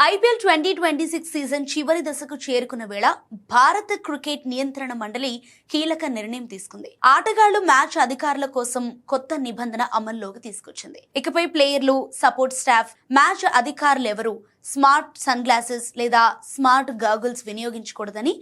IPL 2026 season చివరి దశకు చేరుకున్న వేళ భారత క్రికెట్ నియంత్రణ మండలి కీలక నిర్ణయం తీసుకుంది. ఆటగాళ్లు మ్యాచ్ అధికారుల కోసం కొత్త నిబంధన అమల్లోకి తీసుకొచ్చింది. ఇకపై ప్లేయర్లు, సపోర్ట్ స్టాఫ్, మ్యాచ్ అధికారులు ఎవరు స్మార్ట్ సన్ గ్లాసెస్ లేదా స్మార్ట్ గాగుల్స్ వినియోగించకూడదని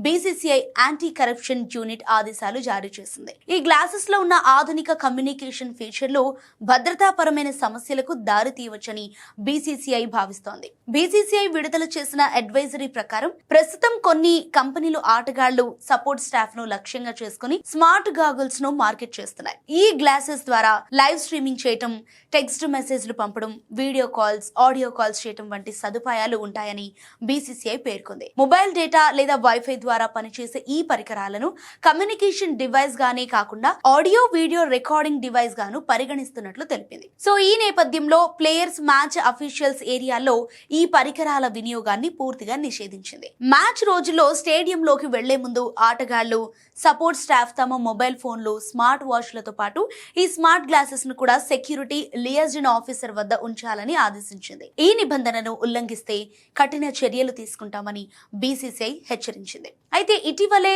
బీసీసీఐ యాంటీ కరప్షన్ యూనిట్ ఆదేశాలు జారీ చేసింది. ఈ గ్లాసెస్ లో ఉన్న ఆధునిక కమ్యూనికేషన్ ఫీచర్లు భద్రతాపరమైన సమస్యలకు దారి తీయవచ్చని బీసీసీఐ భావిస్తోంది. బీసీసీఐ విడుదల చేసిన అడ్వైజరీ ప్రకారం ప్రస్తుతం కొన్ని కంపెనీలు ఆటగాళ్లు, సపోర్ట్ స్టాఫ్ ను లక్ష్యంగా చేసుకుని స్మార్ట్ గాగుల్స్ ను మార్కెట్ చేస్తున్నాయి. ఈ గ్లాసెస్ ద్వారా లైవ్ స్ట్రీమింగ్ చేయటం, టెక్స్ట్ మెసేజ్లు పంపడం, వీడియో కాల్స్, ఆడియో కాల్స్ చేయటం వంటి సదుపాయాలు ఉంటాయని బీసీసీఐ పేర్కొంది. మొబైల్ డేటా లేదా వైఫై ద్వారా పనిచేసే ఈ పరికరాలను కమ్యూనికేషన్ డివైస్ గానే కాకుండా ఆడియో, వీడియో రికార్డింగ్ డివైస్ గాను పరిగణిస్తున్నట్లు తెలిపింది. సో ఈ నేపథ్యంలో ప్లేయర్స్, మ్యాచ్ అఫీషియల్స్ ఏరియాల్లో ఈ పరికరాల వినియోగాన్ని పూర్తిగా నిషేధించింది. మ్యాచ్ రోజుల్లో స్టేడియంలోకి వెళ్లే ముందు ఆటగాళ్లు, సపోర్ట్ స్టాఫ్ తమ మొబైల్ ఫోన్లు, స్మార్ట్ వాచ్లతో పాటు ఈ స్మార్ట్ గ్లాసెస్ ను కూడా సెక్యూరిటీ లియాజన్ ఆఫీసర్ వద్ద ఉంచాలని ఆదేశించింది. ఈ నిబంధనను ఉల్లంఘిస్తే కఠిన చర్యలు తీసుకుంటామని బీసీసీఐ హెచ్చరించింది. అయితే ఇటీవలే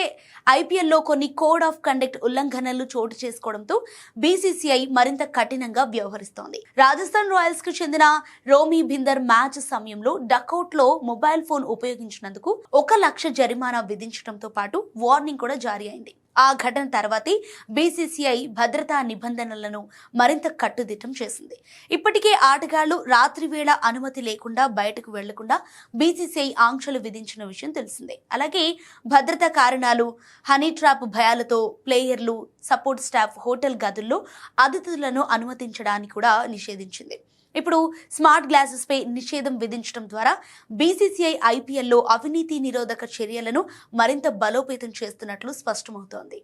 ఐపీఎల్లో కొన్ని కోడ్ ఆఫ్ కండక్ట్ ఉల్లంఘనలు చోటు చేసుకోవడంతో బీసీసీఐ మరింత కఠినంగా వ్యవహరిస్తోంది. రాజస్థాన్ రాయల్స్ కు చెందిన రోమీ బిందర్ మ్యాచ్ సమయంలో డకౌట్ లో మొబైల్ ఫోన్ ఉపయోగించినందుకు 1 లక్ష జరిమానా విధించడంతో పాటు వార్నింగ్ కూడా జారీ అయింది. ఆ ఘటన తర్వాతే బీసీసీఐ భద్రతా నిబంధనలను మరింత కట్టుదిట్టం చేసింది. ఇప్పటికే ఆటగాళ్లు రాత్రి వేళ అనుమతి లేకుండా బయటకు వెళ్లకుండా బీసీసీఐ ఆంక్షలు విధించిన విషయం తెలిసిందే. అలాగే భద్రతా కారణాలు, హనీ ట్రాప్ భయాలతో ప్లేయర్లు, సపోర్ట్ స్టాఫ్ హోటల్ గదుల్లో అతిథులను అనుమతించడాన్ని కూడా నిషేధించింది. ఇప్పుడు స్మార్ట్ గ్లాసెస్ పై నిషేధం విధించడం ద్వారా బీసీసీఐ ఐపీఎల్లో అవినీతి నిరోధక చర్యలను మరింత బలోపేతం చేస్తున్నట్లు స్పష్టమవుతోంది.